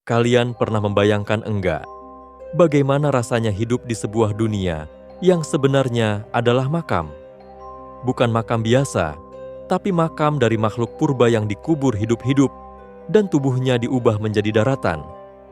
Kalian pernah membayangkan enggak, bagaimana rasanya hidup di sebuah dunia yang sebenarnya adalah makam? Bukan makam biasa, tapi makam dari makhluk purba yang dikubur hidup-hidup dan tubuhnya diubah menjadi daratan,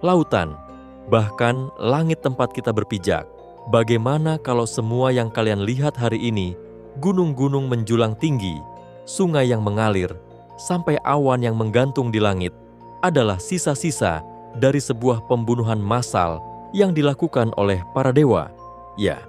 lautan, bahkan langit tempat kita berpijak. Bagaimana kalau semua yang kalian lihat hari ini, gunung-gunung menjulang tinggi, sungai yang mengalir, sampai awan yang menggantung di langit, adalah sisa-sisa dari sebuah pembunuhan massal yang dilakukan oleh para dewa? Ya,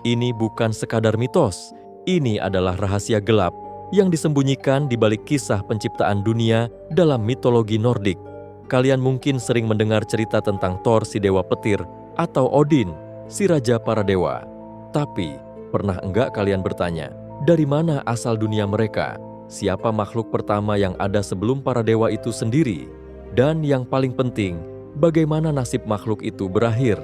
ini bukan sekadar mitos, ini adalah rahasia gelap yang disembunyikan di balik kisah penciptaan dunia dalam mitologi Nordik. Kalian mungkin sering mendengar cerita tentang Thor si dewa petir atau Odin si raja para dewa. Tapi, pernah enggak kalian bertanya, dari mana asal dunia mereka? Siapa makhluk pertama yang ada sebelum para dewa itu sendiri? Dan yang paling penting, bagaimana nasib makhluk itu berakhir?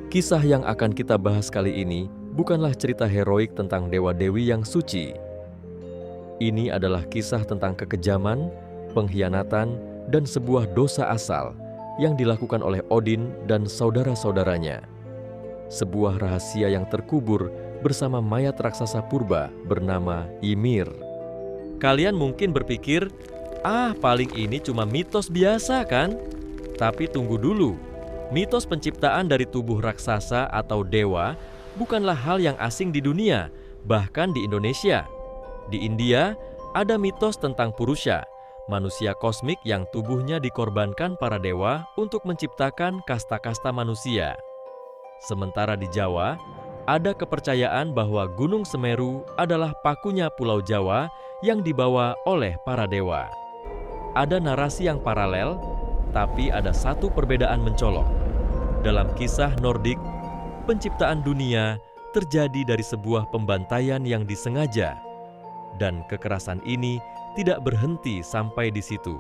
Kisah yang akan kita bahas kali ini bukanlah cerita heroik tentang dewa-dewi yang suci. Ini adalah kisah tentang kekejaman, pengkhianatan, dan sebuah dosa asal yang dilakukan oleh Odin dan saudara-saudaranya. Sebuah rahasia yang terkubur bersama mayat raksasa purba bernama Ymir. Kalian mungkin berpikir, paling ini cuma mitos biasa kan? Tapi tunggu dulu, mitos penciptaan dari tubuh raksasa atau dewa bukanlah hal yang asing di dunia, bahkan di Indonesia. Di India, ada mitos tentang Purusha, manusia kosmik yang tubuhnya dikorbankan para dewa untuk menciptakan kasta-kasta manusia. Sementara di Jawa, ada kepercayaan bahwa Gunung Semeru adalah pakunya Pulau Jawa yang dibawa oleh para dewa. Ada narasi yang paralel, tapi ada satu perbedaan mencolok. Dalam kisah Nordik, penciptaan dunia terjadi dari sebuah pembantaian yang disengaja. Dan kekerasan ini tidak berhenti sampai di situ.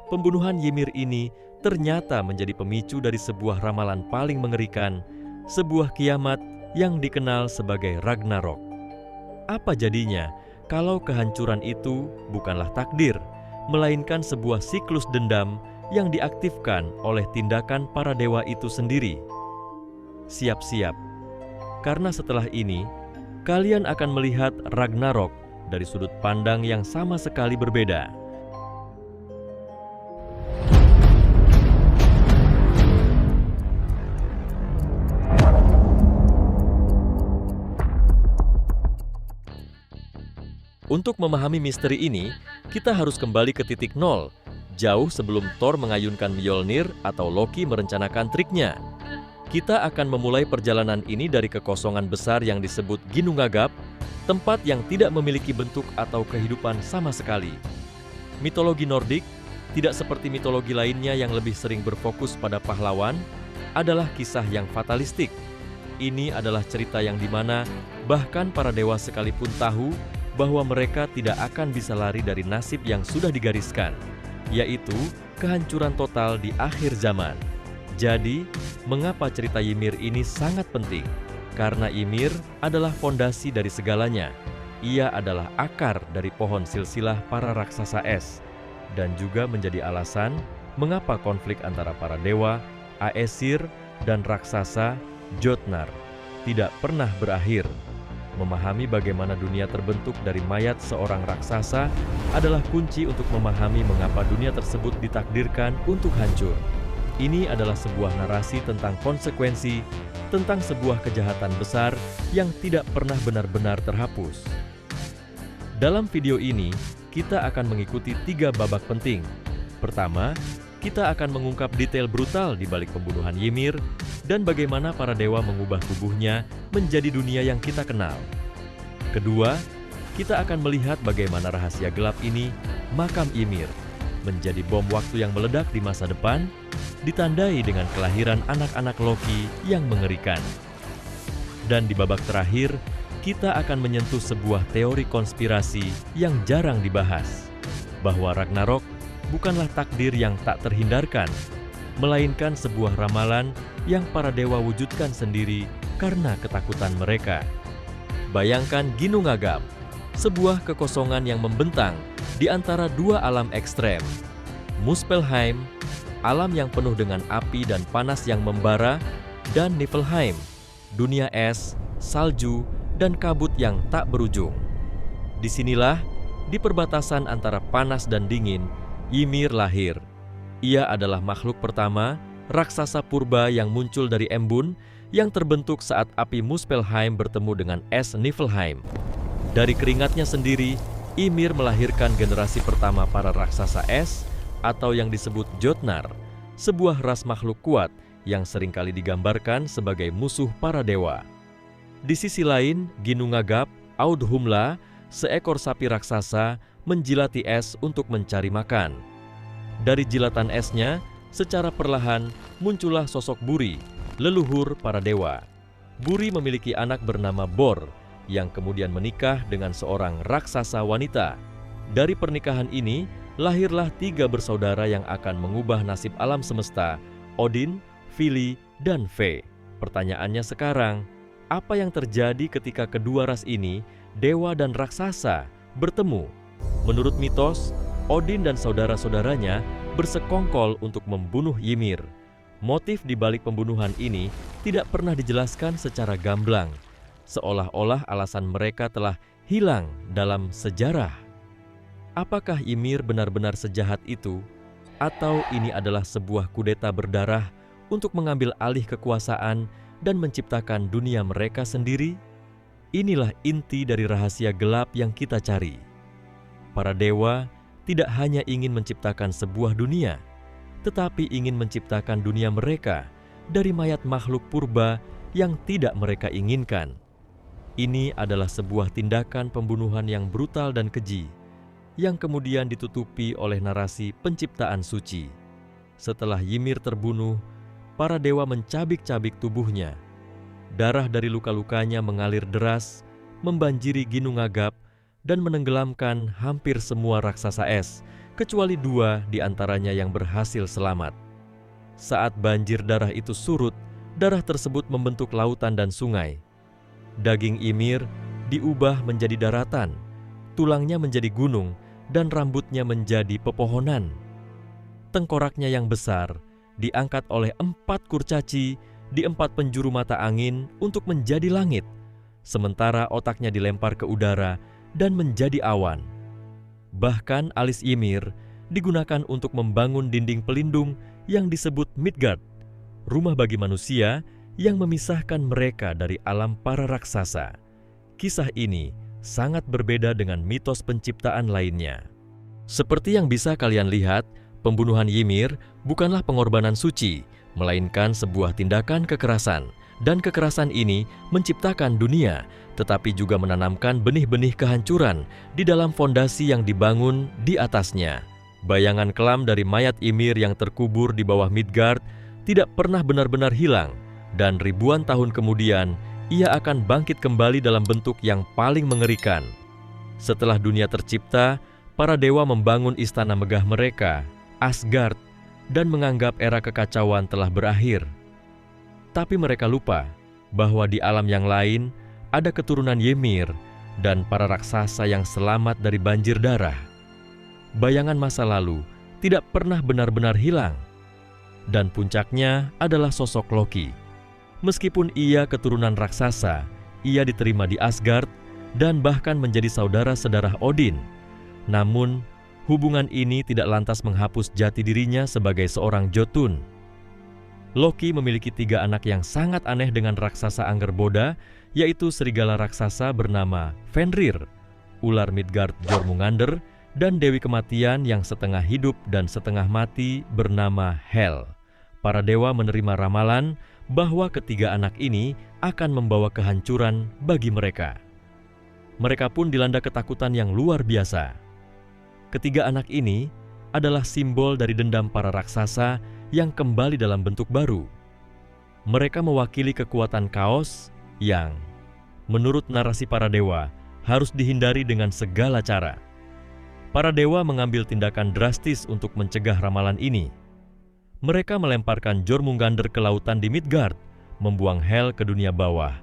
Pembunuhan Ymir ini ternyata menjadi pemicu dari sebuah ramalan paling mengerikan, sebuah kiamat yang dikenal sebagai Ragnarok. Apa jadinya kalau kehancuran itu bukanlah takdir, melainkan sebuah siklus dendam yang diaktifkan oleh tindakan para dewa itu sendiri? Siap-siap, karena setelah ini, kalian akan melihat Ragnarok dari sudut pandang yang sama sekali berbeda. Untuk memahami misteri ini, kita harus kembali ke titik nol, jauh sebelum Thor mengayunkan Mjolnir atau Loki merencanakan triknya. Kita akan memulai perjalanan ini dari kekosongan besar yang disebut Ginnungagap, tempat yang tidak memiliki bentuk atau kehidupan sama sekali. Mitologi Nordik, tidak seperti mitologi lainnya yang lebih sering berfokus pada pahlawan, adalah kisah yang fatalistik. Ini adalah cerita yang dimana bahkan para dewa sekalipun tahu bahwa mereka tidak akan bisa lari dari nasib yang sudah digariskan, yaitu kehancuran total di akhir zaman. Jadi, mengapa cerita Ymir ini sangat penting? Karena Ymir adalah fondasi dari segalanya. Ia adalah akar dari pohon silsilah para raksasa es, dan juga menjadi alasan mengapa konflik antara para dewa, Aesir, dan raksasa Jotnar tidak pernah berakhir. Memahami bagaimana dunia terbentuk dari mayat seorang raksasa adalah kunci untuk memahami mengapa dunia tersebut ditakdirkan untuk hancur. Ini adalah sebuah narasi tentang konsekuensi, tentang sebuah kejahatan besar yang tidak pernah benar-benar terhapus. Dalam video ini, kita akan mengikuti 3 babak penting. Pertama, kita akan mengungkap detail brutal di balik pembunuhan Ymir dan bagaimana para dewa mengubah tubuhnya menjadi dunia yang kita kenal. Kedua, kita akan melihat bagaimana rahasia gelap ini, makam Ymir, menjadi bom waktu yang meledak di masa depan, ditandai dengan kelahiran anak-anak Loki yang mengerikan. Dan di babak terakhir, kita akan menyentuh sebuah teori konspirasi yang jarang dibahas, bahwa Ragnarok bukanlah takdir yang tak terhindarkan, melainkan sebuah ramalan yang para dewa wujudkan sendiri karena ketakutan mereka. Bayangkan Ginnungagap, sebuah kekosongan yang membentang di antara 2 alam ekstrem, Muspelheim alam yang penuh dengan api dan panas yang membara, dan Niflheim, dunia es, salju, dan kabut yang tak berujung. Disinilah, di perbatasan antara panas dan dingin, Ymir lahir. Ia adalah makhluk pertama, raksasa purba yang muncul dari embun, yang terbentuk saat api Muspelheim bertemu dengan es Niflheim. Dari keringatnya sendiri, Ymir melahirkan generasi pertama para raksasa es, atau yang disebut Jotnar, sebuah ras makhluk kuat yang seringkali digambarkan sebagai musuh para dewa. Di sisi lain, Ginnungagap, Audhumla, seekor sapi raksasa, menjilati es untuk mencari makan. Dari jilatan esnya, secara perlahan muncullah sosok Buri, leluhur para dewa. Buri memiliki anak bernama Bor, yang kemudian menikah dengan seorang raksasa wanita. Dari pernikahan ini, lahirlah 3 bersaudara yang akan mengubah nasib alam semesta, Odin, Vili, dan Ve. Pertanyaannya sekarang, apa yang terjadi ketika kedua ras ini, dewa dan raksasa, bertemu? Menurut mitos, Odin dan saudara-saudaranya bersekongkol untuk membunuh Ymir. Motif di balik pembunuhan ini tidak pernah dijelaskan secara gamblang, seolah-olah alasan mereka telah hilang dalam sejarah. Apakah Ymir benar-benar sejahat itu? Atau ini adalah sebuah kudeta berdarah untuk mengambil alih kekuasaan dan menciptakan dunia mereka sendiri? Inilah inti dari rahasia gelap yang kita cari. Para dewa tidak hanya ingin menciptakan sebuah dunia, tetapi ingin menciptakan dunia mereka dari mayat makhluk purba yang tidak mereka inginkan. Ini adalah sebuah tindakan pembunuhan yang brutal dan keji, yang kemudian ditutupi oleh narasi penciptaan suci. Setelah Ymir terbunuh, para dewa mencabik-cabik tubuhnya. Darah dari luka-lukanya mengalir deras, membanjiri Ginnungagap, dan menenggelamkan hampir semua raksasa es, kecuali 2 di antaranya yang berhasil selamat. Saat banjir darah itu surut, darah tersebut membentuk lautan dan sungai. Daging Ymir diubah menjadi daratan, tulangnya menjadi gunung, dan rambutnya menjadi pepohonan. Tengkoraknya yang besar diangkat oleh 4 kurcaci di 4 penjuru mata angin untuk menjadi langit, sementara otaknya dilempar ke udara dan menjadi awan. Bahkan alis Ymir digunakan untuk membangun dinding pelindung yang disebut Midgard, rumah bagi manusia yang memisahkan mereka dari alam para raksasa. Kisah ini sangat berbeda dengan mitos penciptaan lainnya. Seperti yang bisa kalian lihat, pembunuhan Ymir bukanlah pengorbanan suci, melainkan sebuah tindakan kekerasan. Dan kekerasan ini menciptakan dunia, tetapi juga menanamkan benih-benih kehancuran di dalam fondasi yang dibangun di atasnya. Bayangan kelam dari mayat Ymir yang terkubur di bawah Midgard tidak pernah benar-benar hilang, dan ribuan tahun kemudian ia akan bangkit kembali dalam bentuk yang paling mengerikan. Setelah dunia tercipta, para dewa membangun istana megah mereka, Asgard, dan menganggap era kekacauan telah berakhir. Tapi mereka lupa bahwa di alam yang lain ada keturunan Ymir dan para raksasa yang selamat dari banjir darah. Bayangan masa lalu tidak pernah benar-benar hilang. Dan puncaknya adalah sosok Loki. Meskipun ia keturunan raksasa, ia diterima di Asgard dan bahkan menjadi saudara sedarah Odin. Namun, hubungan ini tidak lantas menghapus jati dirinya sebagai seorang Jotun. Loki memiliki 3 anak yang sangat aneh dengan raksasa Angerboda, yaitu serigala raksasa bernama Fenrir, ular Midgard Jormungandr, dan Dewi Kematian yang setengah hidup dan setengah mati bernama Hel. Para dewa menerima ramalan bahwa ketiga anak ini akan membawa kehancuran bagi mereka. Mereka pun dilanda ketakutan yang luar biasa. Ketiga anak ini adalah simbol dari dendam para raksasa yang kembali dalam bentuk baru. Mereka mewakili kekuatan kaos yang, menurut narasi para dewa, harus dihindari dengan segala cara. Para dewa mengambil tindakan drastis untuk mencegah ramalan ini. Mereka melemparkan Jormungandr ke lautan di Midgard, membuang Hel ke dunia bawah,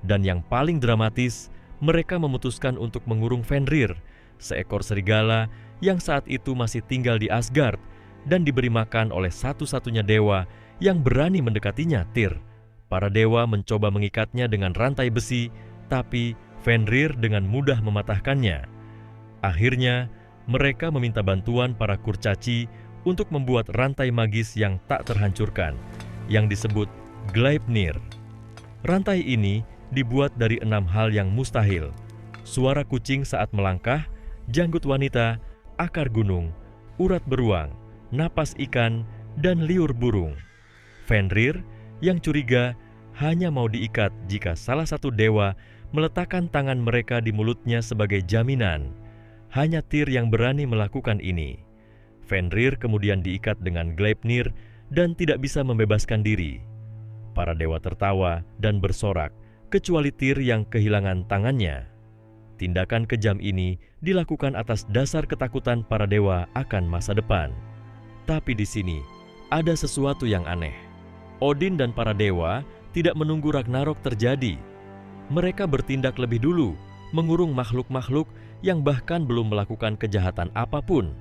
dan yang paling dramatis, mereka memutuskan untuk mengurung Fenrir, seekor serigala yang saat itu masih tinggal di Asgard, dan diberi makan oleh satu-satunya dewa yang berani mendekatinya, Tyr. Para dewa mencoba mengikatnya dengan rantai besi, tapi Fenrir dengan mudah mematahkannya. Akhirnya, mereka meminta bantuan para kurcaci untuk membuat rantai magis yang tak terhancurkan, yang disebut Gleipnir. Rantai ini dibuat dari 6 hal yang mustahil: suara kucing saat melangkah, janggut wanita, akar gunung, urat beruang, napas ikan, dan liur burung. Fenrir yang curiga hanya mau diikat jika salah satu dewa meletakkan tangan mereka di mulutnya sebagai jaminan. Hanya Tyr yang berani melakukan ini. Fenrir kemudian diikat dengan Gleipnir dan tidak bisa membebaskan diri. Para dewa tertawa dan bersorak, kecuali Tyr yang kehilangan tangannya. Tindakan kejam ini dilakukan atas dasar ketakutan para dewa akan masa depan. Tapi di sini ada sesuatu yang aneh. Odin dan para dewa tidak menunggu Ragnarok terjadi. Mereka bertindak lebih dulu, mengurung makhluk-makhluk yang bahkan belum melakukan kejahatan apapun.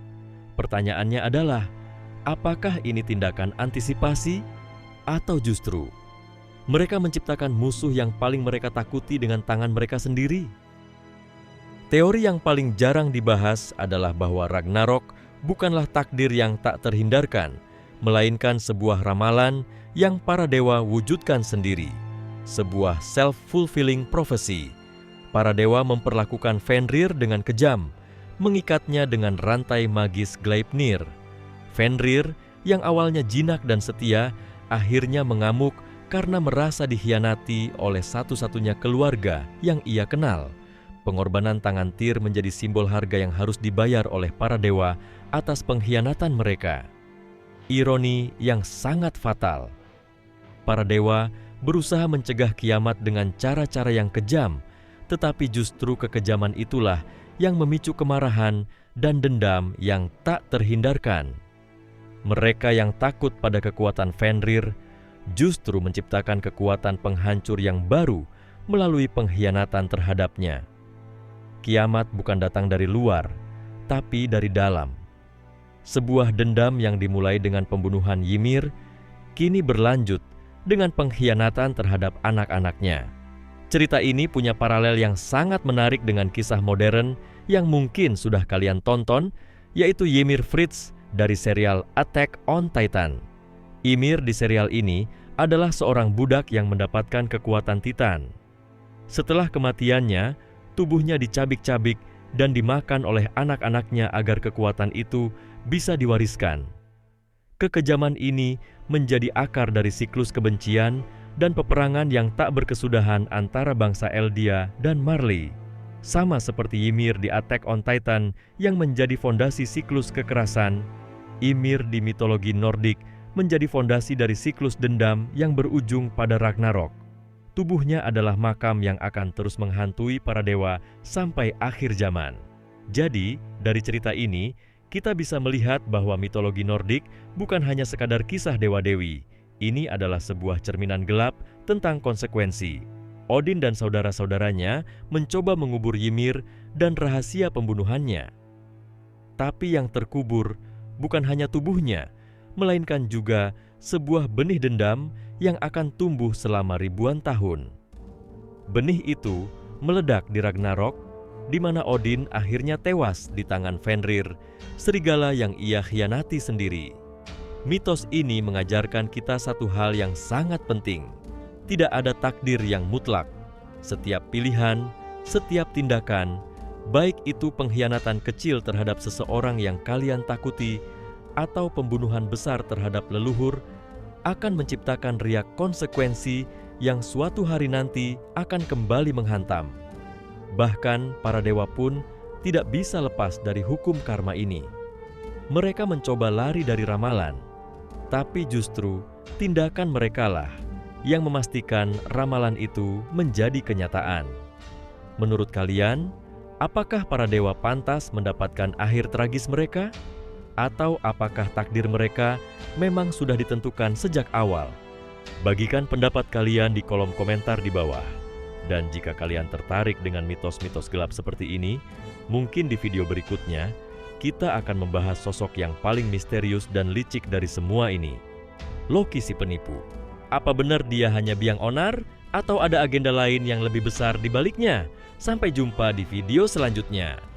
Pertanyaannya adalah, apakah ini tindakan antisipasi atau justru mereka menciptakan musuh yang paling mereka takuti dengan tangan mereka sendiri? Teori yang paling jarang dibahas adalah bahwa Ragnarok bukanlah takdir yang tak terhindarkan, melainkan sebuah ramalan yang para dewa wujudkan sendiri. Sebuah self-fulfilling prophecy. Para dewa memperlakukan Fenrir dengan kejam, mengikatnya dengan rantai magis Gleipnir. Fenrir yang awalnya jinak dan setia, akhirnya mengamuk karena merasa dikhianati oleh satu-satunya keluarga yang ia kenal. Pengorbanan tangan Tyr menjadi simbol harga yang harus dibayar oleh para dewa atas pengkhianatan mereka. Ironi yang sangat fatal. Para dewa berusaha mencegah kiamat dengan cara-cara yang kejam, tetapi justru kekejaman itulah yang memicu kemarahan dan dendam yang tak terhindarkan. Mereka yang takut pada kekuatan Fenrir justru menciptakan kekuatan penghancur yang baru melalui pengkhianatan terhadapnya. Kiamat bukan datang dari luar, tapi dari dalam. Sebuah dendam yang dimulai dengan pembunuhan Ymir, kini berlanjut dengan pengkhianatan terhadap anak-anaknya. Cerita ini punya paralel yang sangat menarik dengan kisah modern yang mungkin sudah kalian tonton, yaitu Ymir Fritz dari serial Attack on Titan. Ymir di serial ini adalah seorang budak yang mendapatkan kekuatan Titan. Setelah kematiannya, tubuhnya dicabik-cabik dan dimakan oleh anak-anaknya agar kekuatan itu bisa diwariskan. Kekejaman ini menjadi akar dari siklus kebencian dan peperangan yang tak berkesudahan antara bangsa Eldia dan Marley. Sama seperti Ymir di Attack on Titan yang menjadi fondasi siklus kekerasan, Ymir di mitologi Nordik menjadi fondasi dari siklus dendam yang berujung pada Ragnarok. Tubuhnya adalah makam yang akan terus menghantui para dewa sampai akhir zaman. Jadi, dari cerita ini, kita bisa melihat bahwa mitologi Nordik bukan hanya sekadar kisah dewa-dewi. Ini adalah sebuah cerminan gelap tentang konsekuensi. Odin dan saudara-saudaranya mencoba mengubur Ymir dan rahasia pembunuhannya. Tapi yang terkubur bukan hanya tubuhnya, melainkan juga sebuah benih dendam yang akan tumbuh selama ribuan tahun. Benih itu meledak di Ragnarok, di mana Odin akhirnya tewas di tangan Fenrir, serigala yang ia khianati sendiri. Mitos ini mengajarkan kita satu hal yang sangat penting. Tidak ada takdir yang mutlak. Setiap pilihan, setiap tindakan, baik itu pengkhianatan kecil terhadap seseorang yang kalian takuti, atau pembunuhan besar terhadap leluhur, akan menciptakan riak konsekuensi yang suatu hari nanti akan kembali menghantam. Bahkan para dewa pun tidak bisa lepas dari hukum karma ini. Mereka mencoba lari dari ramalan, tapi justru tindakan merekalah yang memastikan ramalan itu menjadi kenyataan. Menurut kalian, apakah para dewa pantas mendapatkan akhir tragis mereka? Atau apakah takdir mereka memang sudah ditentukan sejak awal? Bagikan pendapat kalian di kolom komentar di bawah. Dan jika kalian tertarik dengan mitos-mitos gelap seperti ini, mungkin di video berikutnya kita akan membahas sosok yang paling misterius dan licik dari semua ini. Loki si penipu. Apa benar dia hanya biang onar atau ada agenda lain yang lebih besar di baliknya? Sampai jumpa di video selanjutnya.